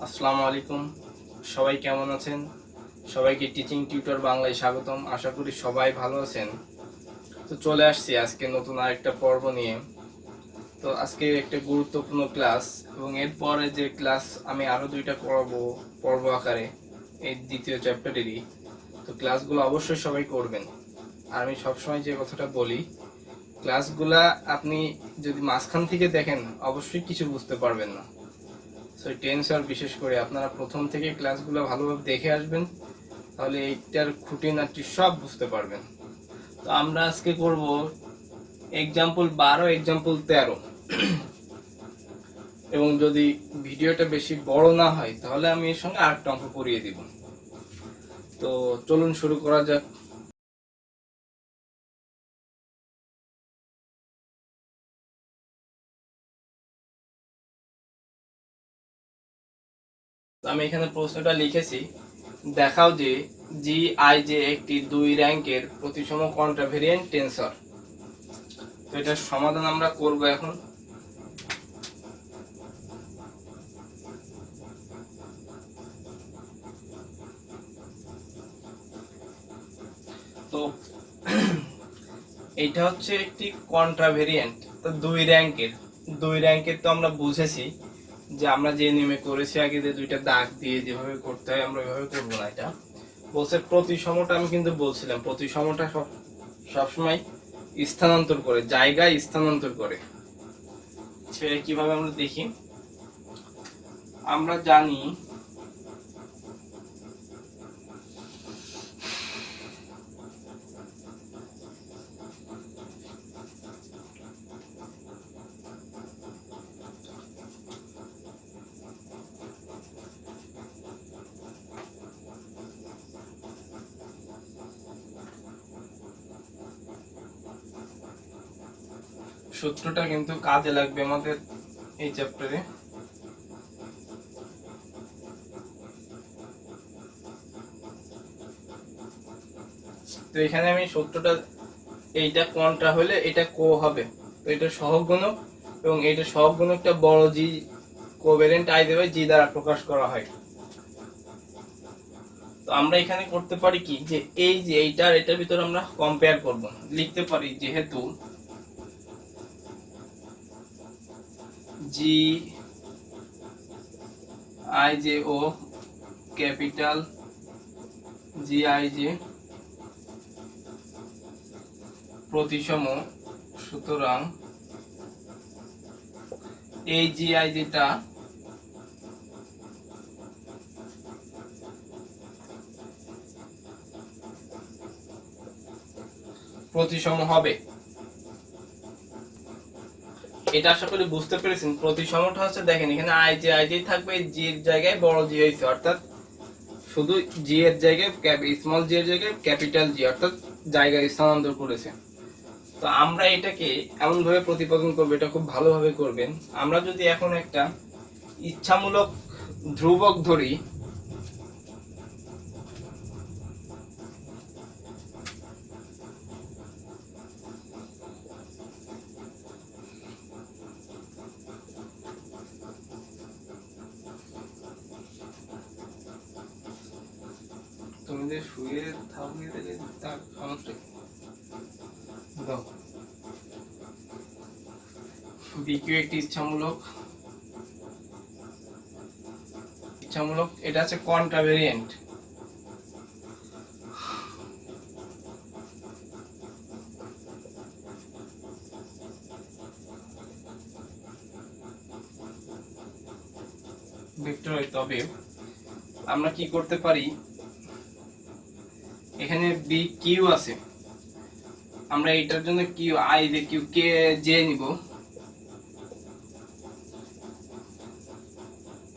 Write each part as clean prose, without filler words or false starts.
আসসালামু আলাইকুম। সবাই কেমন আছেন? সবাইকে টিচিং টিউটর বাংলায় স্বাগতম। আশা করি সবাই ভালো আছেন। তো চলে আসছি আজকে নতুন আরেকটা পর্ব নিয়ে। তো আজকে একটা গুরুত্বপূর্ণ ক্লাস, এবং এরপরে যে ক্লাস আমি আরও দুইটা করাবো পর্ব আকারে এই দ্বিতীয় চ্যাপ্টারেরই। তো ক্লাসগুলো অবশ্যই সবাই করবেন। আর আমি সবসময় যে কথাটা বলি, ক্লাসগুলা আপনি যদি মাঝখান থেকে দেখেন অবশ্যই কিছু বুঝতে পারবেন না। সো টেন্সর বিশেষ করে আপনারা প্রথম থেকে ক্লাসগুলো ভালোভাবে দেখে আসবেন, তাহলে এইটার খুঁটিনাটি সব বুঝতে পারবেন। তো আমরা আজকে করব এক্সাম্পল 12, এক্সাম্পল 13। এবং যদি ভিডিওটা বেশি বড় না হয় তাহলে আমি এর সঙ্গে আরেকটা অঙ্ক করিয়ে দিব। তো চলুন শুরু করা যাক। আমি এখানে প্রশ্নটা লিখেছি, দেখাও যে জি আই জে একটি 2 র্যাঙ্কের প্রতিসম কন্ট্রাভেরিয়েন্ট টেন্সর। তো এটার সমাধান আমরা করব এখন। তো এটা হচ্ছে একটি কন্ট্রাভেরিয়েন্ট। তো 2 র্যাঙ্কের তো আমরা বুঝেছি যে আমরা যে নিয়মে করেছি আগে, যে দুইটা দাগ দিয়ে যেভাবে করতে হয় আমরা ওইভাবে করবো না। এটা বলছে প্রতিসমটা, আমি কিন্তু বলছিলাম প্রতিসমটা সবসময় স্থানান্তর করে, জায়গায় স্থানান্তর করে। সেটা কিভাবে আমরা দেখি। আমরা জানি সূত্রটা কিন্তু কাজে লাগবে আমাদের এই চ্যাপ্টারে। তো এখানে আমি সূত্রটা, এইটা কোনটা হলে এটা কো হবে, তো এটা সহগ গুণক, এবং এইটা সহগ গুণকটা বড় জি কোভ্যালেন্ট আই দেবে জি দ্বারা প্রকাশ করা হয়। তো আমরা এখানে করতে পারি কি, যে এই যে এইটার এটার ভিতরে আমরা কম্পেয়ার করব। লিখতে পারি যেহেতু জি আই জে ও ক্যাপিটাল জি আই জে প্রতিসম, সুতরাং এই জি আই যেটা প্রতিসম হবে। এটা আশা করি বুঝতে পেরেছেন। প্রতিসমটা হচ্ছে, দেখেন এখানে আই জে থাকবে, জি এর জায়গায় বড় জি হয়েছে, অর্থাৎ শুধু জি এর জায়গায় স্মল জি এর জায়গায় ক্যাপিটাল জি, অর্থাৎ জায়গায় স্থানান্তর করেছে। তো আমরা এটাকে এমন ভাবে প্রতিপাদন করবো, এটা খুব ভালোভাবে করবেন। আমরা যদি এখন একটা ইচ্ছামূলক ধ্রুবক ধরি, তুমি যে শুয়ে থাকবে তার সমস্যা দাও। বিকিউ একটি ইচ্ছামূলক, এটা আছে কন্ট্রাভেরিয়েন্ট। ভেক্টর, তবে আমরা কি করতে পারি, এখানে বি কিউ আছে, আমরা এটার জন্য কিউ আই যে কিউ কে জে নিব।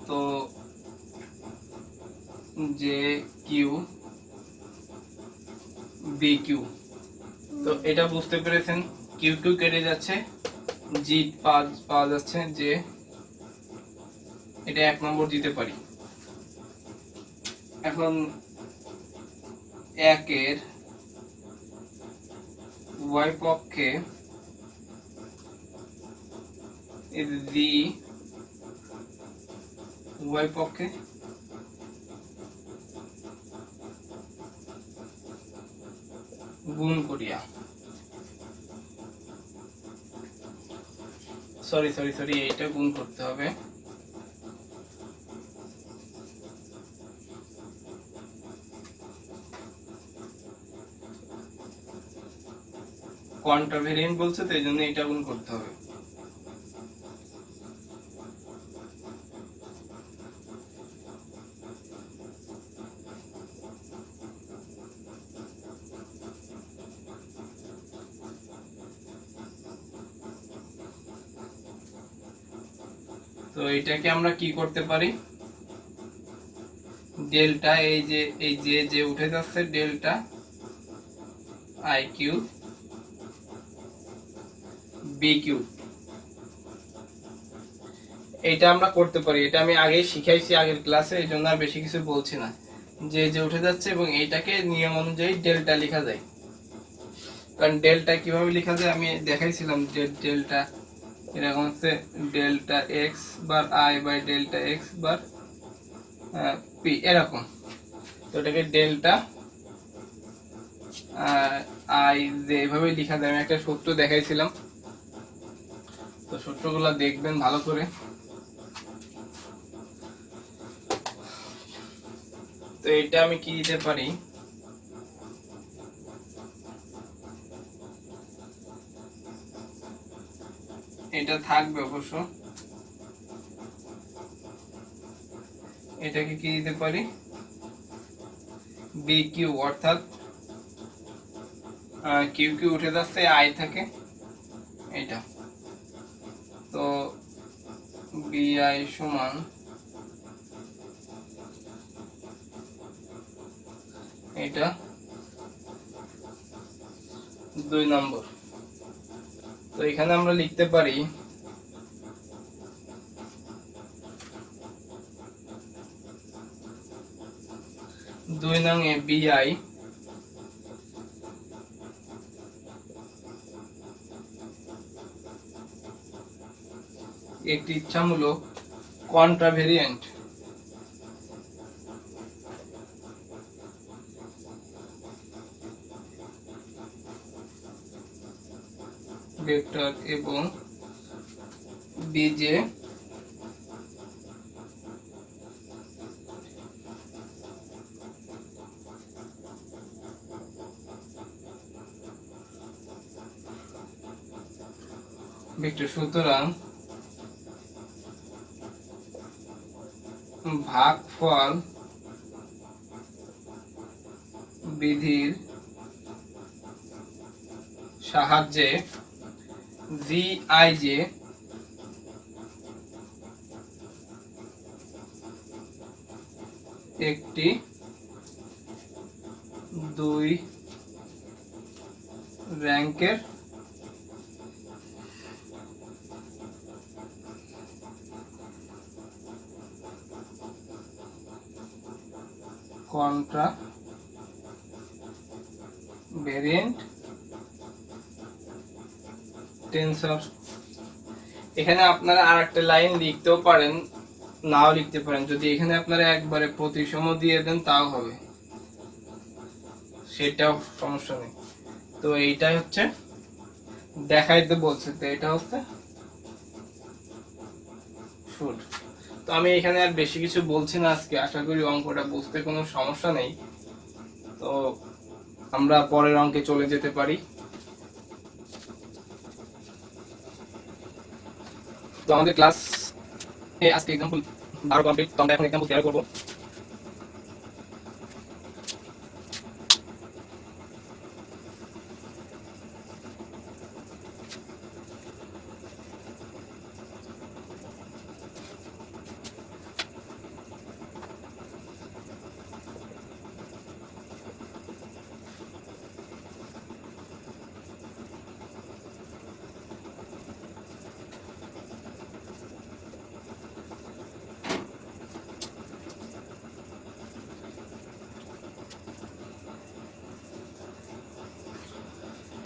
তো জে কিউ বি কিউ, তো এটা বুঝতে পেরেছেন। কিউ কিউ কেটে যাচ্ছে, জি পাওয়া যাচ্ছে, যে এটা 1 নম্বর দিতে পারি। এখন 1 এর ওয়াই পক্ষে উভয় পক্ষে গুণ করিয়া, সরি এইটা গুণ করতে হবে। কন্ট্রাভেরিয়েন্ট বলছে তো এই জন্য এটা গুণ করতে হবে। তো এটাকে আমরা কি করতে পারি, ডেল্টা এই যে উঠে যাচ্ছে delta I Q B Q, এটা আমরা করতে পারি। এটা আমি আগেই শিখাইছি আগের ক্লাসে, এই জন্য আর বেশি কিছু বলছি না। যে উঠে যাচ্ছে এবং এইটাকে নিয়ম অনুযায়ী ডেল্টা লেখা যায়। কারণ ডেল্টা কিভাবে লেখা যায় আমি দেখাইছিলাম, যে ডেল্টা এরকম হচ্ছে delta X bar I by delta X bar P এরকম। তো এটাকে ডেল্টা আই যে এভাবে লেখা যায়। আমি একটা সূত্র দেখাইছিলাম, তো সূত্রগুলো দেখবেন ভালো করে। তো এটা আমি কি দিতে পারি, এটা থাকবে অবশ্য। এটাকে কি দিতে পারি, বি কিউ, অর্থাৎ কিউ কিউ উঠে যাচ্ছে আই থাকে এটা। তো বি আই সমান এটা 2 নম্বর। তো এখানে আমরা লিখতে পারি দুই নং এ বি আই একটি ইচ্ছামূলক কন্ট্রাভেরিয়েন্ট ভেক্টর এবং বিজে ভেক্টর। সুতরাং ভাগফল বিধির সাহায্যে VIJ একটি 2 র্যাঙ্কের কন্ট্রাভেরিয়েন্ট টেন্সর। এখানে আপনারা আরেকটা লাইন লিখতেও পারেন, নাও লিখতে পারেন। যদি এখানে আপনারা একবারে প্রতিসম দিয়ে দেন তাও হবে, সেটাও সমস্যা নেই। তো এইটাই হচ্ছে দেখাইতে বলছে, তো এটা হচ্ছে শুট। তো আমি এখানে আর বেশি কিছু বলছি না আজকে। আশা করি অঙ্কটা বুঝতে কোনো সমস্যা নেই। তো আমরা পরের অঙ্কে চলে যেতে পারি। তো আমাদের ক্লাস আজকে এক্সাম্পল 12 কমপ্লিট। তো আমরা এখন এক্সাম্পল 13 করব।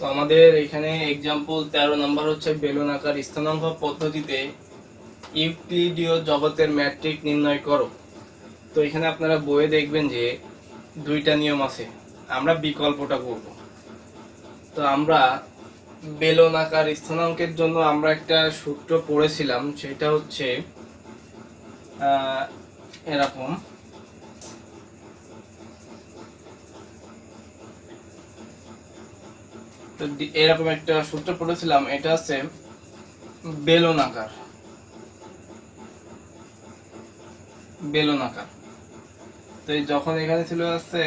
তো আমাদের এখানে एग्जांपल 13 নাম্বার হচ্ছে বেলনাকার স্থানাঙ্ক পদ্ধতিতে ইউক্লিডীয় জগতের ম্যাট্রিক নির্ণয় করো। তো এখানে আপনারা বইয়ে দেখবেন যে দুইটা নিয়ম আছে, আমরা বিকল্পটা করব। তো আমরা বেলনাকার স্থানাঙ্কের জন্য আমরা একটা সূত্র পড়েছিলাম, সেটা হচ্ছে এরকম। তো এরকম একটা সূত্র পড়েছিলাম, এটা হচ্ছে বেলনাকার। তো যখন এখানে ছিল আছে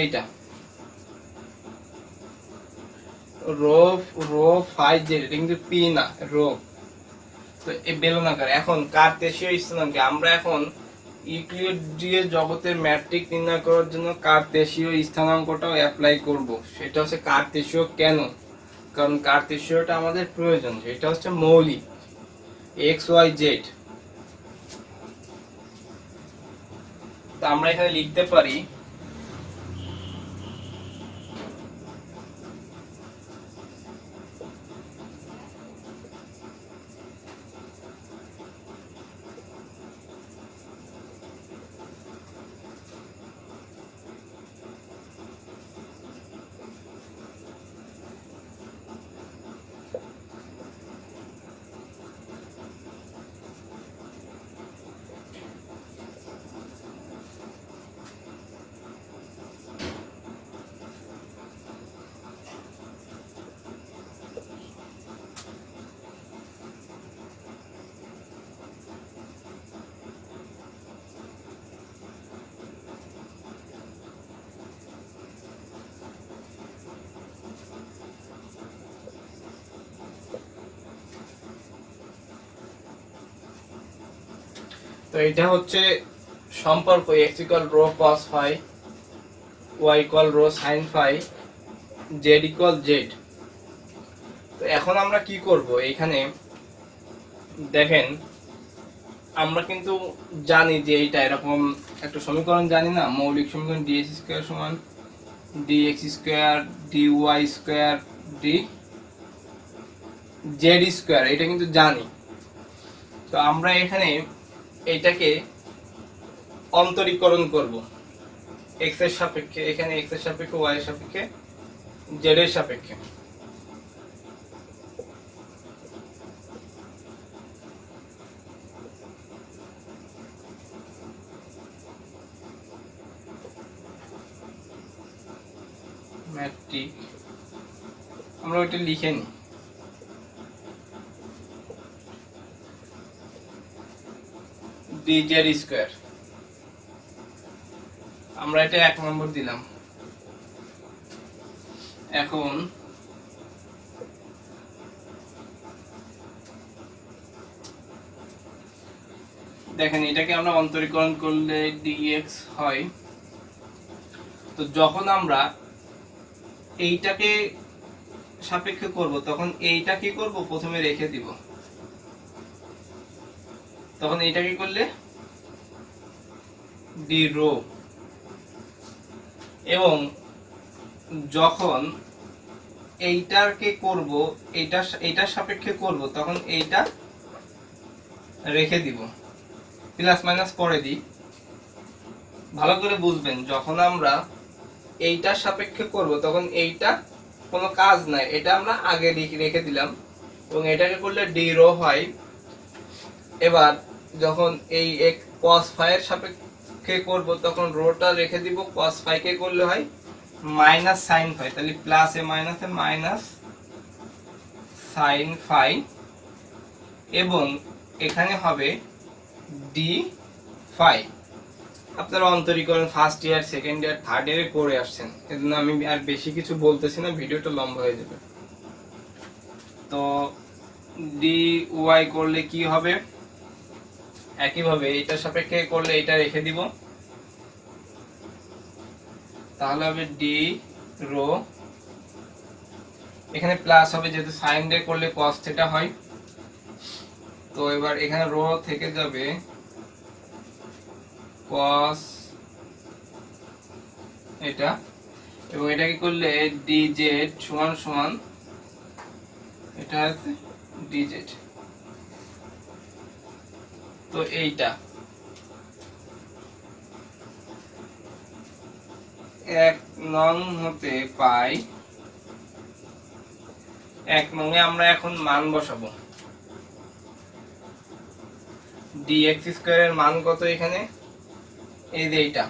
এইটা রো রো ফাই জেড, এটা কিন্তু পি না, রো। তো এই বেলনাকার এখন কার্তেশীয় স্থানাঙ্কে আমরা এখন ইউক্লিডীয় জগতের ম্যাট্রিক নির্ণয় করার জন্য কার্তেশীয় স্থানাঙ্কটাও অ্যাপ্লাই করব। সেটা হচ্ছে কার্তেশীয় কেন? কারণ কার্তেশীয়টা আমাদের প্রয়োজন, এটা হচ্ছে মৌলিক এক্স ওয়াই জেড। তো আমরা এখানে লিখতে পারি তো এটা হচ্ছে সম্পর্ক x equal rho cos phi, y equal rho sin phi, z equal Z. তো এখন আমরা কি করব, এখানে দেখেন আমরা কিন্তু জানি যে এইটা এরকম একটা সমীকরণ জানি না, মৌলিক সমীকরণ dx স্কয়ার সমান dx square dy square dz square, এটা কিন্তু জানি। তো আমরা এখানে এটাকে অন্তরীকরণ করব x এর সাপেক্ষে, এখানে x এর সাপেক্ষে, y এর সাপেক্ষে, z এর সাপেক্ষে। ম্যাট্রিক আমরা ওইটা লিখে নিই, dz স্কয়ার। আমরা এটা 1 নম্বর দিলাম। এখন দেখেন এটাকে আমরা অন্তরীকরণ করলে dx হয়। তো যখন আমরা এইটাকে সাপেক্ষে করব তখন এইটা কি করব, প্রথমে রেখে দিব। তখন এইটা কি করলে d রো, এবং যখন এইটাকে করব, এইটার সাপেক্ষে করব, তখন এইটা রেখে দিব, প্লাস মাইনাস পরে দিই। ভালো করে বুঝবেন, যখন আমরা এইটার সাপেক্ষে করব তখন এইটা কোনো কাজ নাই, এটা আমরা আগে রেখে দিলাম, এবং এটাকে করলে ডি রো হয়। এবার যখন এই cos ফাই এর সাপেক্ষে করব তখন রোটা রেখে দিব, cos ফাই কে করলে হয় মাইনাস sin ফাই, তাহলে প্লাস এ মাইনাসে মাইনাস sin ফাই, এবং এখানে হবে ডি ফাই। আপনারা অন্তরীকরণ first year, second year, third ইয়ারে করে আসছেন, এজন্য আমি আর বেশি কিছু বলতেছি না, ভিডিওটা লম্বা হয়ে যাবে। তো ডি ওয়াই করলে কি হবে, একইভাবে এইটার সাপেক্ষে করলে এটা রেখে দিব, তাহলে হবে ডি রো, এখানে প্লাস হবে যেহেতু সাইন ডে করলে cos থিটা হয়। তো এবার এখানে রো থেকে যাবে cos এটা, এবং এটাকে করলে ডিজেড সমান সমান এটা আছে ডিজেড। তো এইটা 1 নং হতে পাই, 1 নং এ আমরা এখন মান বসাবো। dx স্কয়ারের মান কত এখানে, এই যে এইটা,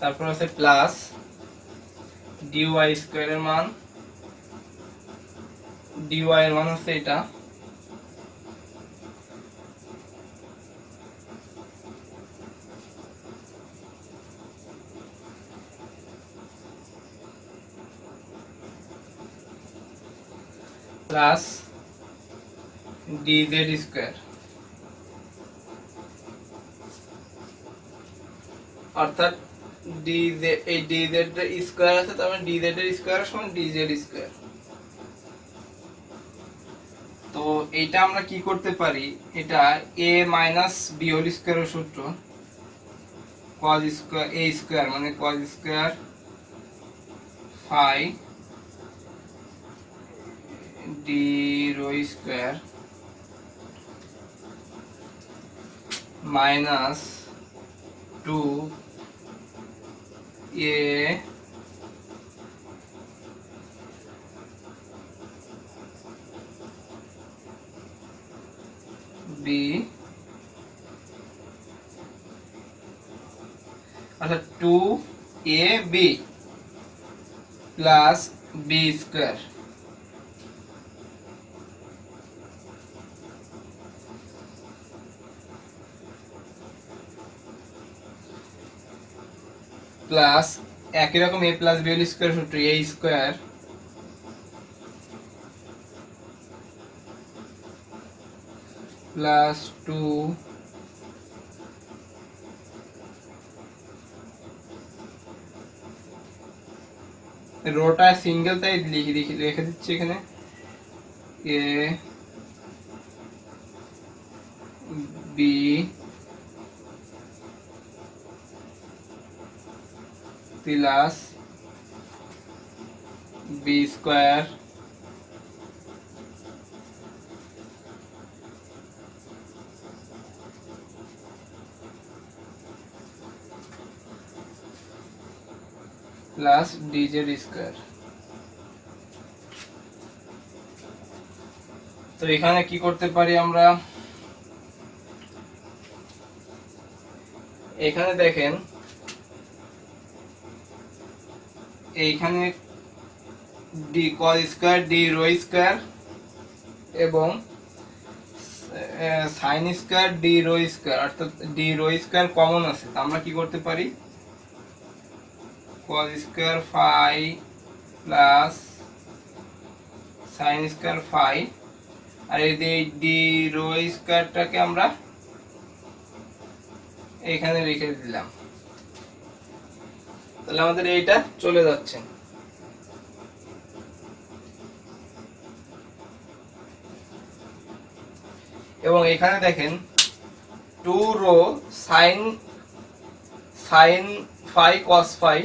তারপর আছে প্লাস dy স্কয়ারের মান, dy এর মান হচ্ছে এটা, প্লাস dz স্কয়ার, অর্থাৎ dz, এই dz এর স্কয়ার আছে, তার মানে dz এর স্কয়ার সমান dz স্কয়ার। তো এইটা আমরা কি করতে পারি, এটা a মাইনাস b হোল স্কয়ারের সূত্র, cos স্কয়ার a স্কয়ার মানে cos square phi d rho square minus 2a b, অর্থাৎ 2ab plus b square plus একই রকম a plus b whole square সূত্র a স্কয়ার প্লাস 2 রোটা সিঙ্গেল তাই রেখে দিচ্ছি এখানে a b plus b square plus dz square. তো এখানে কি করতে পারি আমরা, এখানে দেখেন এইখানে d cos square d rho square এবং sin square d rho square, অর্থাৎ d rho স্কয়ার কমন আছে, তো আমরা কি করতে পারি, cos square phi plus sin square phi, আর এই যে d rho স্কয়ারটাকে আমরা এখানে রেখে দিলাম, তাহলে আমাদের এইটা চলে যাচ্ছে। এবং এখানে দেখেন 2 rho sin phi cos phi,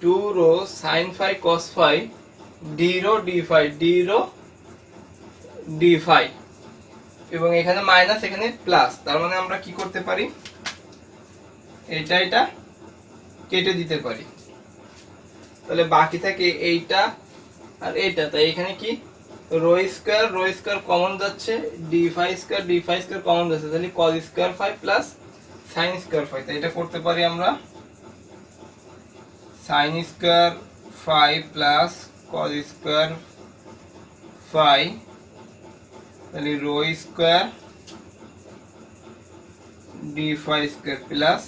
2 rho sin phi cos phi d rho d phi d rho d phi, এবং এখানে মাইনাস এখানে প্লাস, তার মানে আমরা কি করতে পারি, এটা কেটে দিতে পারি, তাহলে বাকি থাকে এইটা আর এইটা। তাই এখানে কি রো স্কয়ার কমন যাচ্ছে, d phi স্কয়ার কমন যাচ্ছে, তাহলে cos square phi plus sin square phi, তাই এটা করতে পারি আমরা sin square phi plus cos square phi, তাহলে rho square d phi square plus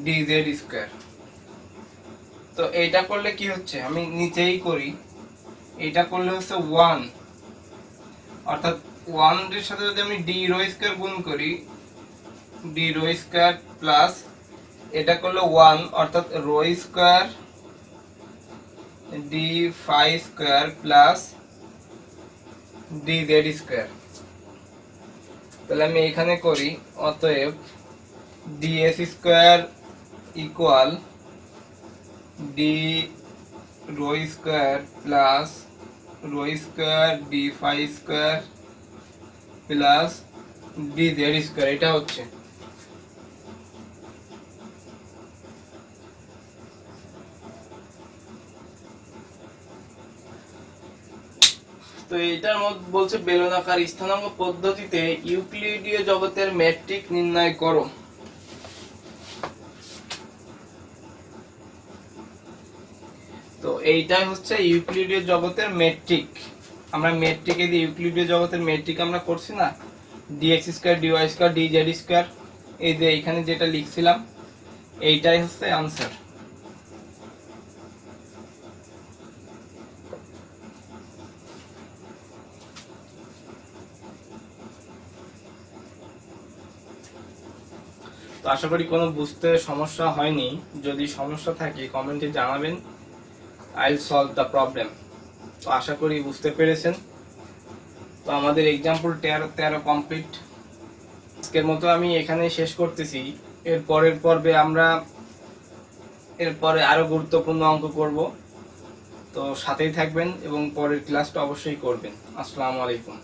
dz square. তো এইটা করলে কি হচ্ছে, আমি নিচেই করি, এটা করলে হচ্ছে 1, অর্থাৎ 1 এর সাথে যদি আমি d rho স্কয়ার গুণ করি, d rho স্কয়ার প্লাস এটা করলে 1 অর্থাৎ rho square D phi square plus D Z square. তাহলে আমি এখানে করি, অতএব DS square equal D rho square plus rho square D phi square plus D Z square. এটা হচ্ছে তো এইটার মধ্যে বলছে বেলনাকার স্থানাঙ্ক পদ্ধতিতে ইউক্লিডীয় জগতের ম্যাট্রিক নির্ণয় করো। তো এইটাই হচ্ছে ইউক্লিডীয় জগতের ম্যাট্রিক। আমরা ম্যাট্রিকে দিয়ে ইউক্লিডীয় জগতের ম্যাট্রিক আমরা করছি না, DX square DY square D Z square, এই যে এখানে যেটা লিখছিলাম এইটাই হচ্ছে आंसर। তো আশা করি কোনো বুঝতে সমস্যা হয়নি। যদি সমস্যা থাকে কমেন্টে জানাবেন, I will solve the problem. তো আশা করি বুঝতে পেরেছেন। তো আমাদের এক্সাম্পল 13 কমপ্লিট। আজকের মতো আমি এখানে শেষ করতেছি। এর পরের পর্বে আমরা এরপরে আরো গুরুত্বপূর্ণ অঙ্ক করব। তো সাথেই থাকবেন এবং পরের ক্লাসটা অবশ্যই করবেন। আসসালামু আলাইকুম।